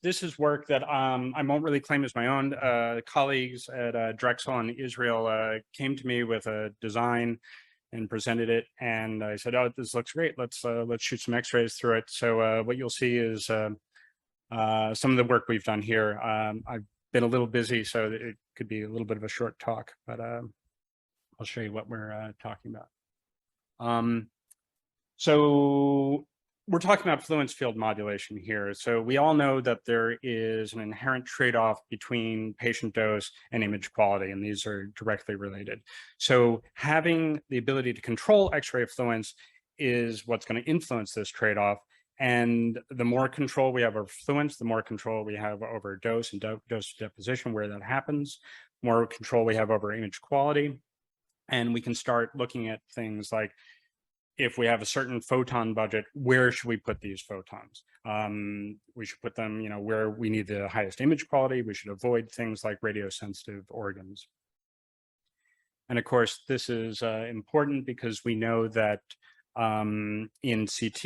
this is work that I won't really claim as my own. Colleagues at Drexel in Israel came to me with a design and presented it, and I said, "Oh, this looks great. Let's shoot some X-rays through it." So what you'll see is some of the work we've done here. I've been a little busy, so it could be a little bit of a short talk, but I'll show you what we're talking about. So we're talking about fluence field modulation here. So we all know that there is an inherent trade-off between patient dose and image quality, and these are directly related. So having the ability to control X-ray fluence is what's going to influence this trade-off. And the more control we have over fluence, the more control we have over dose and dose deposition, where that happens, more control we have over image quality. And we can start looking at things like, if we have a certain photon budget, where should we put these photons? We should put them, where we need the highest image quality. We should avoid things like radiosensitive organs. And of course, this is important because we know that in CT,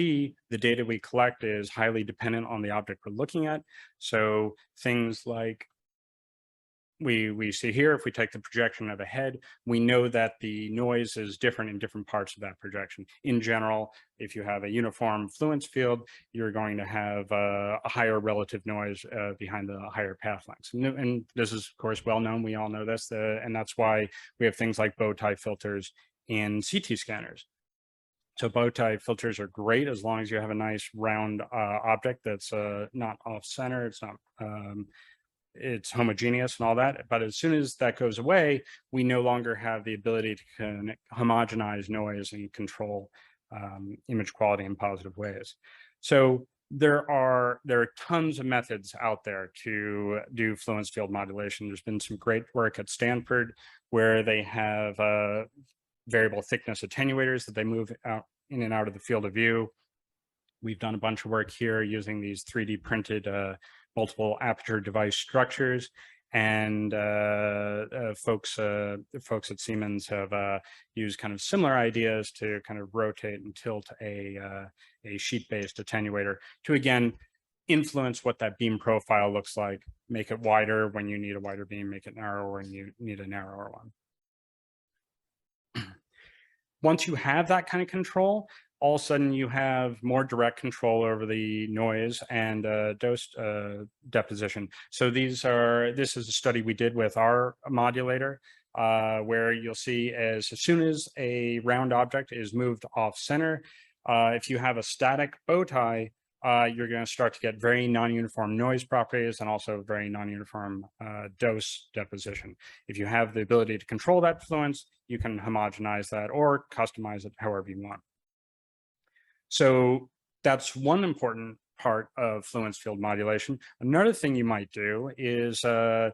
the data we collect is highly dependent on the object we're looking at. So things like we see here, if we take the projection of a head, we know that the noise is different in different parts of that projection. In general, if you have a uniform fluence field, you're going to have a higher relative noise behind the higher path lengths. And this is, of course, well known. We all know this, and that's why we have things like bow tie filters in CT scanners. So bow tie filters are great as long as you have a nice round object that's not off center. It's homogeneous and all that. But as soon as that goes away, we no longer have the ability to homogenize noise and control image quality in positive ways. So there are tons of methods out there to do fluence field modulation. There's been some great work at Stanford where they have variable thickness attenuators that they move out in and out of the field of view. We've done a bunch of work here using these 3D printed multiple aperture device structures, and folks at Siemens have used kind of similar ideas to kind of rotate and tilt a sheet-based attenuator to, again, influence what that beam profile looks like, make it wider when you need a wider beam, make it narrower when you need a narrower one. Once you have that kind of control, all of a sudden you have more direct control over the noise and dose deposition. So this is a study we did with our modulator, where you'll see as soon as a round object is moved off center, if you have a static bow tie, you're going to start to get very non-uniform noise properties and also very non-uniform dose deposition. If you have the ability to control that fluence, you can homogenize that or customize it however you want. So that's one important part of fluence field modulation. Another thing you might do is, a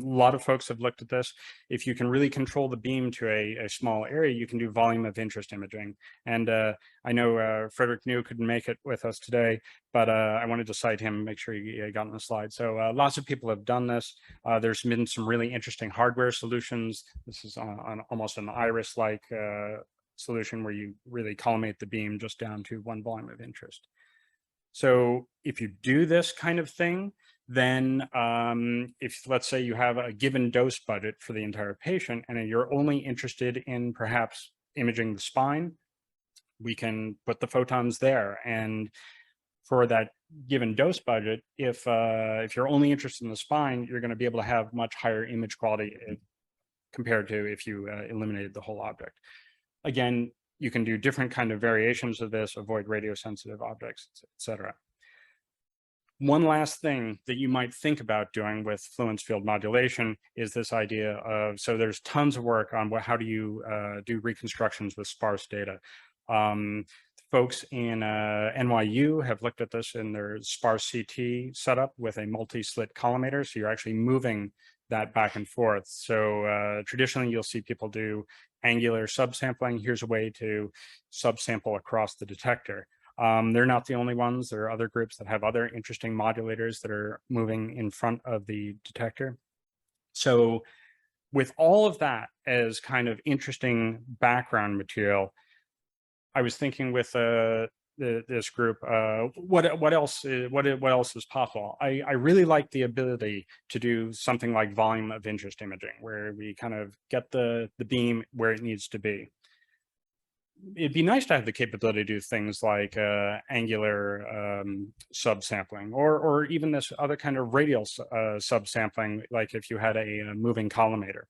lot of folks have looked at this. If you can really control the beam to a small area, you can do volume of interest imaging. And I know Frederick New couldn't make it with us today, but I wanted to cite him, make sure he got on the slide. So lots of people have done this. There's been some really interesting hardware solutions. This is on almost an iris-like solution where you really collimate the beam just down to one volume of interest. So if you do this kind of thing, then if, let's say, you have a given dose budget for the entire patient and you're only interested in perhaps imaging the spine, we can put the photons there. And for that given dose budget, if you're only interested in the spine, you're going to be able to have much higher image quality compared to if you eliminated the whole object. Again, you can do different kind of variations of this, avoid radiosensitive objects, etc. One last thing that you might think about doing with fluence field modulation is this idea of, so there's tons of work on how do you do reconstructions with sparse data. Folks in NYU have looked at this in their sparse CT setup with a multi-slit collimator. So you're actually moving that back and forth. So traditionally, you'll see people do angular subsampling. Here's a way to subsample across the detector. They're not the only ones. There are other groups that have other interesting modulators that are moving in front of the detector. So with all of that as kind of interesting background material, I was thinking with this group, what else is possible? I really like the ability to do something like volume of interest imaging, where we kind of get the beam where it needs to be. It'd be nice to have the capability to do things like angular subsampling, or even this other kind of radial subsampling, like if you had a moving collimator.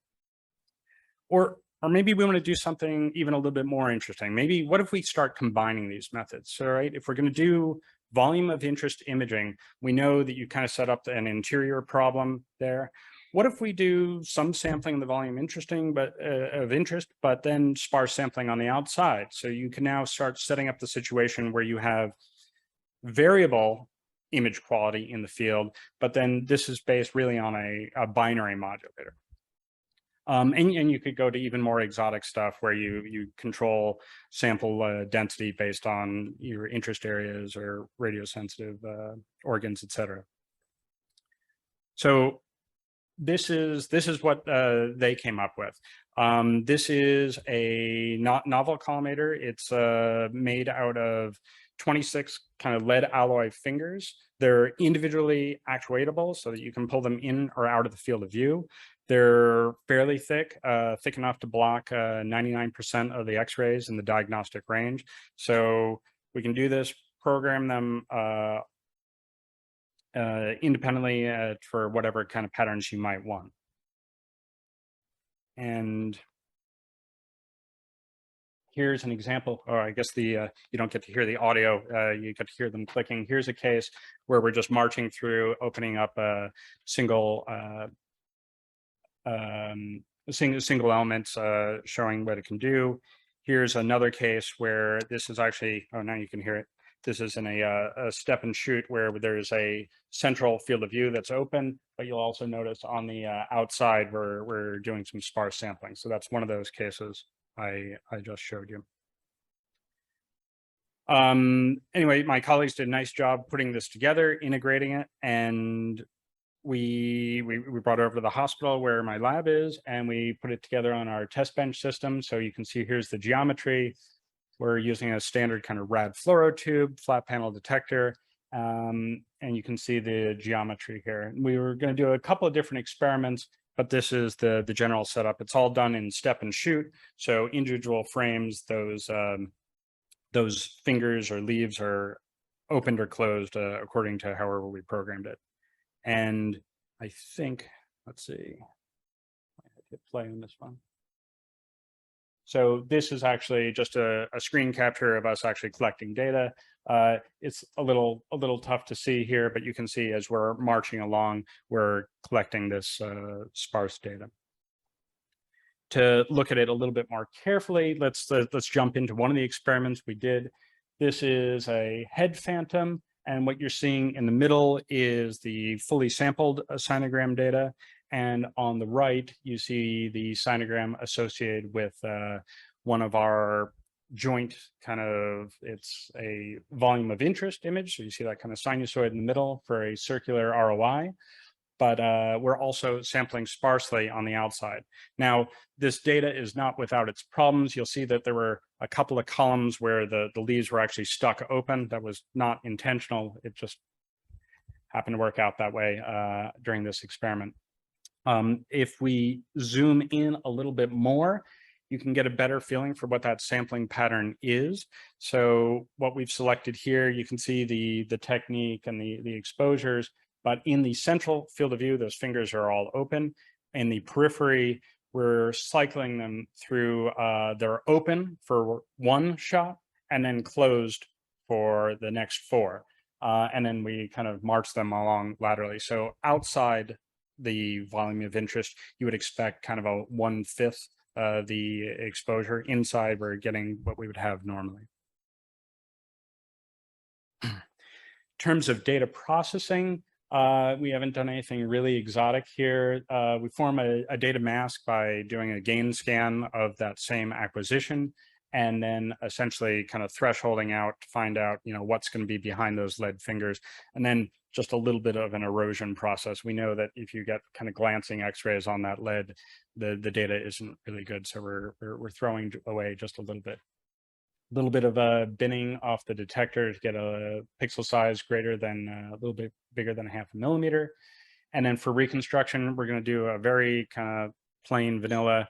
Or maybe we want to do something even a little bit more interesting. Maybe what if we start combining these methods? So, right, if we're going to do volume of interest imaging, we know that you kind of set up an interior problem there. What if we do some sampling in the volume of interest, but then sparse sampling on the outside? So you can now start setting up the situation where you have variable image quality in the field, but then this is based really on a binary modulator. And you could go to even more exotic stuff where you control sample density based on your interest areas or radiosensitive organs, et cetera. So this is what they came up with. This is a novel collimator. It's made out of 26 kind of lead alloy fingers. They're individually actuatable so that you can pull them in or out of the field of view. They're fairly thick, thick enough to block 99% of the X-rays in the diagnostic range. So we can do this, program them independently for whatever kind of patterns you might want. And here's an example, or I guess you don't get to hear the audio, you get to hear them clicking. Here's a case where we're just marching through, opening up a single elements, showing what it can do. Here's another case where this is actually, oh, now you can hear it. This is in a step and shoot where there's a central field of view that's open, but you'll also notice on the outside we're doing some sparse sampling. So that's one of those cases I just showed you. Anyway, my colleagues did a nice job putting this together, integrating it, and we brought it over to the hospital where my lab is, and we put it together on our test bench system. So you can see here's the geometry. We're using a standard kind of rad fluoro tube, flat panel detector, and you can see the geometry here. We were going to do a couple of different experiments, but this is the general setup. It's all done in step and shoot. So individual frames, those fingers or leaves are opened or closed according to however we programmed it. And I think, let's see, I hit play on this one. So this is actually just a screen capture of us actually collecting data. It's a little tough to see here, but you can see as we're marching along, we're collecting this sparse data. To look at it a little bit more carefully, let's jump into one of the experiments we did. This is a head phantom, and what you're seeing in the middle is the fully sampled sinogram data. And on the right, you see the sinogram associated with one of our joint kind of, it's a volume of interest image. So you see that kind of sinusoid in the middle for a circular ROI. But we're also sampling sparsely on the outside. Now, this data is not without its problems. You'll see that there were a couple of columns where the leaves were actually stuck open. That was not intentional. It just happened to work out that way during this experiment. If we zoom in a little bit more, you can get a better feeling for what that sampling pattern is. So what we've selected here, you can see the technique and the exposures, but in the central field of view, those fingers are all open. In the periphery, we're cycling them through, they're open for one shot and then closed for the next four. And then we kind of march them along laterally. So outside the volume of interest, you would expect kind of a 1/5 the exposure. Inside, we're getting what we would have normally. In terms of data processing, we haven't done anything really exotic here. We form a data mask by doing a gain scan of that same acquisition, and then essentially kind of thresholding out to find out, what's going to be behind those lead fingers, and then just a little bit of an erosion process. We know that if you get kind of glancing X-rays on that lead, the data isn't really good, so we're throwing away just a little bit. little bit of a binning off the detector to get a pixel size greater than a little bit bigger than 0.5 millimeter. And then for reconstruction, we're going to do a very kind of plain vanilla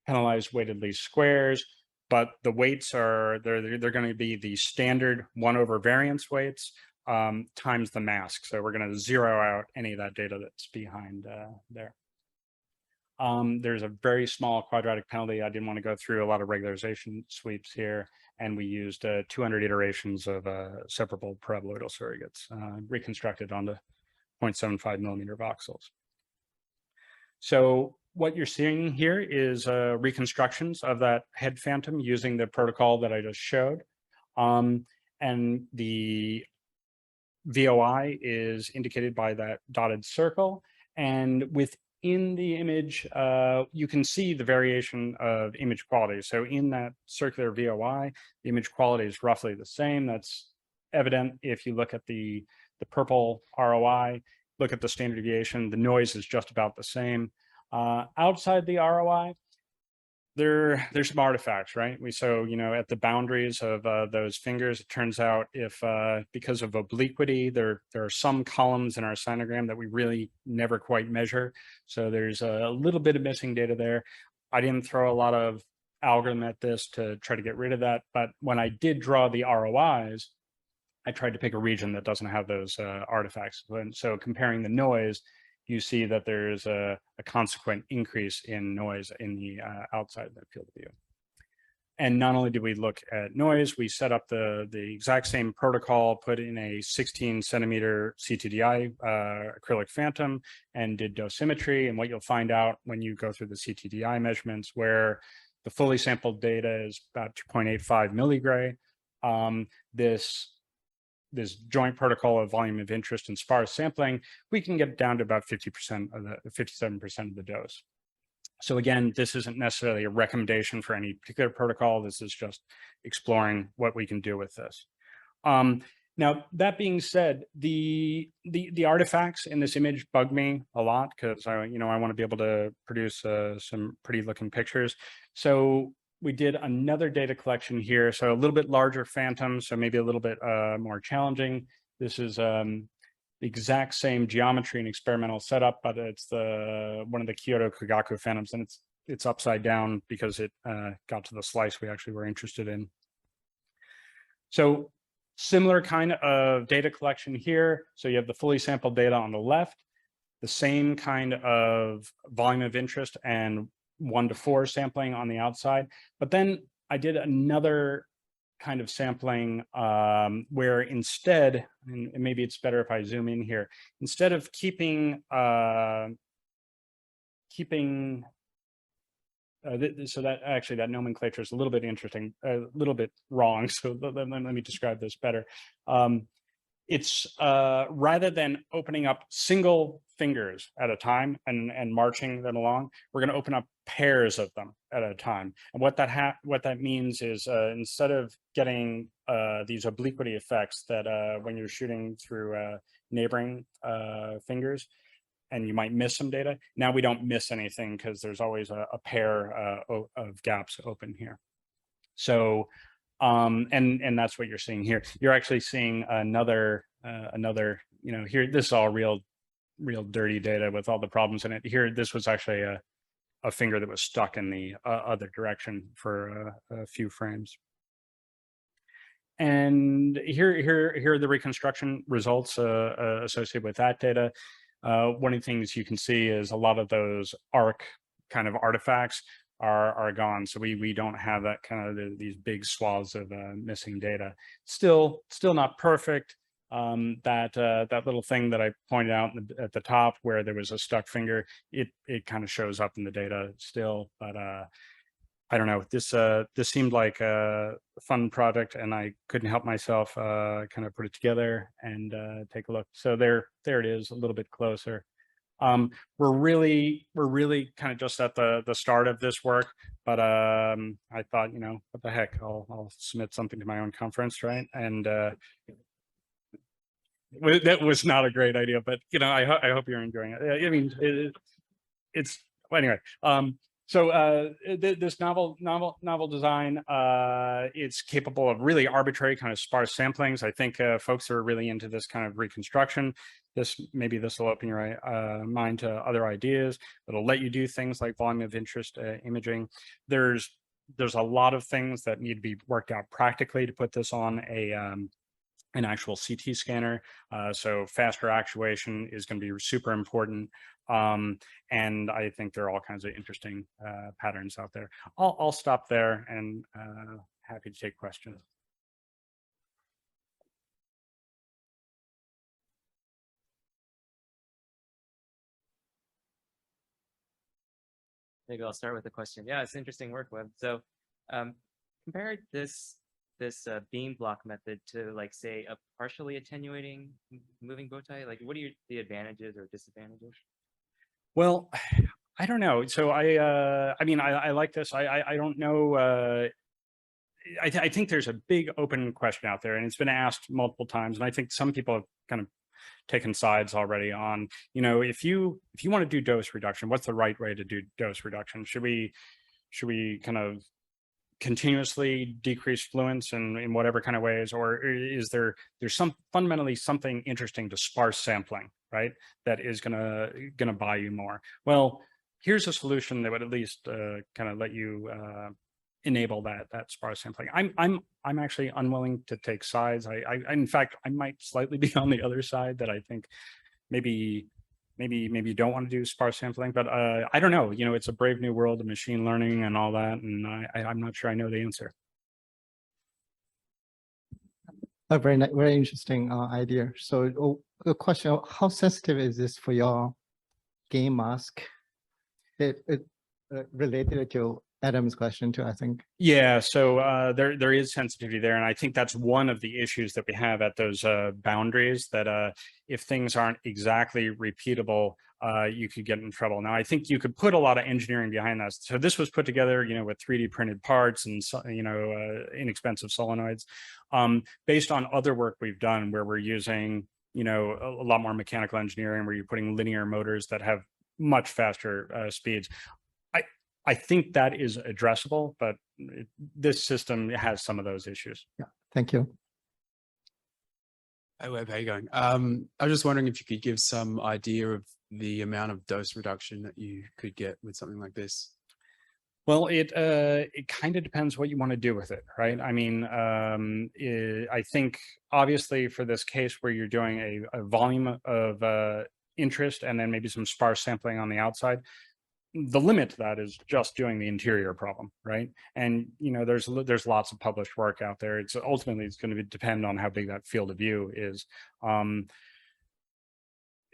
penalized weighted least squares, but the weights are, they're going to be the standard 1 over variance weights times the mask. So we're going to zero out any of that data that's behind there. There's a very small quadratic penalty. I didn't want to go through a lot of regularization sweeps here, and we used 200 iterations of separable paraboloidal surrogates reconstructed onto 0.75 millimeter voxels. So what you're seeing here is reconstructions of that head phantom using the protocol that I just showed. And the VOI is indicated by that dotted circle. And within the image, you can see the variation of image quality. So in that circular VOI, the image quality is roughly the same. That's evident if you look at the purple ROI, look at the standard deviation, the noise is just about the same. Outside the ROI, there's some artifacts, right? So, you know, at the boundaries of those fingers, it turns out if because of obliquity, there are some columns in our sinogram that we really never quite measure. So there's a little bit of missing data there. I didn't throw a lot of algorithm at this to try to get rid of that, but when I did draw the ROIs, I tried to pick a region that doesn't have those artifacts. And so comparing the noise, you see that there's a consequent increase in noise in the outside of the field of view. And not only did we look at noise, we set up the exact same protocol, put in a 16 centimeter CTDI acrylic phantom and did dosimetry. And what you'll find out when you go through the CTDI measurements, where the fully sampled data is about 2.85 milligray, this joint protocol of volume of interest and sparse sampling, we can get down to about 50% of the 57% of the dose. So again, this isn't necessarily a recommendation for any particular protocol. This is just exploring what we can do with this. Now, that being said, the artifacts in this image bug me a lot because I want to be able to produce some pretty looking pictures. So we did another data collection here. So a little bit larger phantom, so maybe a little bit more challenging. This is the exact same geometry and experimental setup, but it's one of the Kyoto Kagaku phantoms, and it's upside down because it got to the slice we actually were interested in. So similar kind of data collection here. So you have the fully sampled data on the left, the same kind of volume of interest and 1 to 4 sampling on the outside. But then I did another kind of sampling where instead, and maybe it's better if I zoom in here, instead of keeping so that actually that nomenclature is a little bit interesting, a little bit wrong. So let me describe this better. It's rather than opening up single fingers at a time and marching them along, we're going to open up pairs of them at a time. And what that means is instead of getting these obliquity effects that when you're shooting through neighboring fingers, and you might miss some data, now we don't miss anything because there's always a pair of gaps open here. So and that's what you're seeing here. You're actually seeing another, here, this is all real dirty data with all the problems in it. Here, this was actually a finger that was stuck in the other direction for a few frames. And here are the reconstruction results associated with that data. One of the things you can see is a lot of those ARC kind of artifacts are gone. So we don't have that kind of these big swaths of missing data. Still not perfect. That little thing that I pointed out at the top where there was a stuck finger, it kind of shows up in the data still, but I don't know. This seemed like a fun project, and I couldn't help myself kind of put it together and take a look. So there it is, a little bit closer. We're really kind of just at the start of this work, but I thought, what the heck, I'll submit something to my own conference, right? And that was not a great idea, but I hope you're enjoying it. I mean, well, anyway. So this novel design, it's capable of really arbitrary kind of sparse samplings. I think folks who are really into this kind of reconstruction, maybe this will open your mind to other ideas. It'll let you do things like volume of interest imaging. There's a lot of things that need to be worked out practically to put this on an actual CT scanner. So faster actuation is going to be super important. And I think there are all kinds of interesting patterns out there. I'll stop there and happy to take questions. Maybe I'll start with a question. Yeah, it's interesting work, Webb. So compare this beam block method to, like, say, a partially attenuating moving bow tie. Like, what are the advantages or disadvantages? Well, I don't know. So I mean, I like this. I don't know. I think there's a big open question out there, and it's been asked multiple times. And I think some people have kind of taken sides already on, if you want to do dose reduction, what's the right way to do dose reduction? Should we kind of continuously decrease fluence in whatever kind of ways, or is there's fundamentally something interesting to sparse sampling, right? That is gonna buy you more. Well, here's a solution that would at least kind of let you enable that sparse sampling. I'm actually unwilling to take sides. I in fact, I might slightly be on the other side, that I think maybe you don't want to do sparse sampling, but I don't know. It's a brave new world of machine learning and all that, and I'm not sure I know the answer. A very interesting idea. So a question: how sensitive is this for your gain mask? It related to Adam's question too, I think. Yeah, so there is sensitivity there, and I think that's one of the issues that we have at those boundaries, that if things aren't exactly repeatable, you could get in trouble. Now, I think you could put a lot of engineering behind that. So this was put together, with 3D printed parts and inexpensive solenoids, based on other work we've done where we're using a lot more mechanical engineering, where you're putting linear motors that have much faster speeds. I think that is addressable, but this system has some of those issues. Yeah, thank you. Hey Webb, how you going? I was just wondering if you could give some idea of the amount of dose reduction that you could get with something like this. Well, it kind of depends what you want to do with it, right? I mean, I think obviously for this case where you're doing a volume of interest and then maybe some sparse sampling on the outside, the limit to that is just doing the interior problem, right? And there's lots of published work out there. Ultimately it's going to depend on how big that field of view is.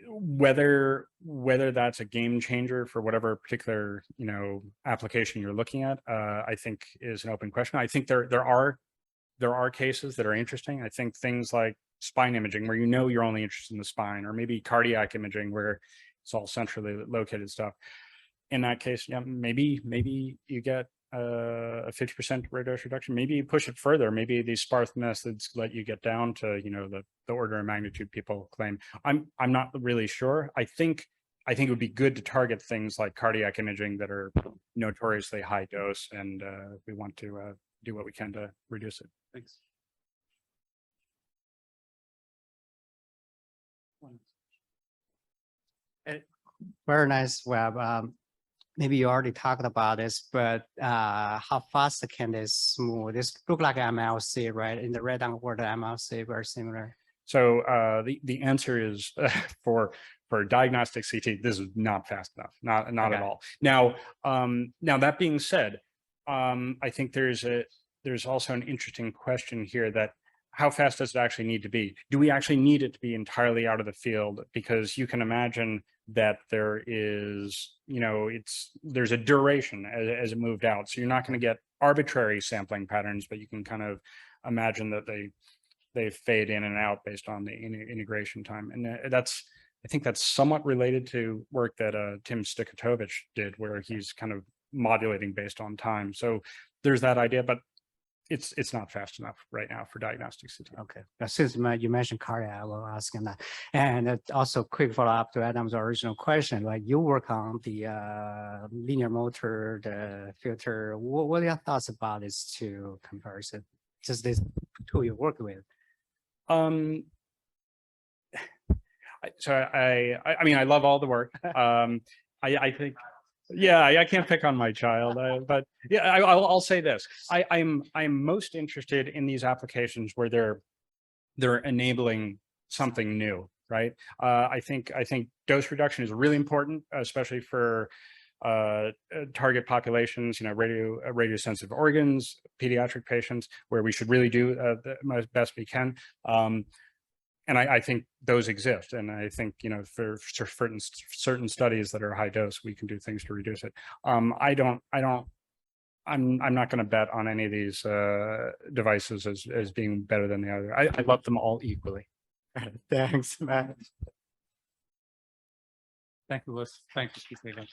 Whether that's a game changer for whatever particular application you're looking at, I think is an open question. I think there are cases that are interesting. I think things like spine imaging, where you're only interested in the spine, or maybe cardiac imaging where it's all centrally located stuff. In that case, yeah, maybe you get a 50% rate dose reduction. Maybe you push it further. Maybe these sparse methods let you get down to the order of magnitude people claim. I'm not really sure. I think it would be good to target things like cardiac imaging that are notoriously high dose, and we want to do what we can to reduce it. Thanks. Very nice, Webb. Maybe you already talked about this, but how fast can this move? This look like MLC, right? In the red downward MLC, very similar. So the answer is for diagnostic CT, this is not fast enough, not okay. At all. Now that being said, I think there's also an interesting question here, that how fast does it actually need to be? Do we actually need it to be entirely out of the field? Because you can imagine that there is, there's a duration as it moved out. So you're not going to get arbitrary sampling patterns, but you can kind of imagine that they fade in and out based on the integration time. And I think that's somewhat related to work that Tim Stikatovich did, where he's kind of modulating based on time. So there's that idea, but it's not fast enough right now for diagnostic CT. Okay, but since you mentioned cardiac, I will ask on that. And also quick follow up to Adam's original question, like you work on the linear motor, the filter. What are your thoughts about these two comparison? Just this tool you work with. So I mean, I love all the work. I think, yeah, I can't pick on my child, but yeah, I'll say this. I'm most interested in these applications where they're enabling something new, right? I think dose reduction is really important, especially for target populations, radiosensitive organs, pediatric patients, where we should really do the best we can. And I think those exist, and I think for certain studies that are high dose, we can do things to reduce it. I'm not going to bet on any of these devices as being better than the other. I love them all equally. Thanks, Matt. Thank you, Liz. Thank you, Stayman.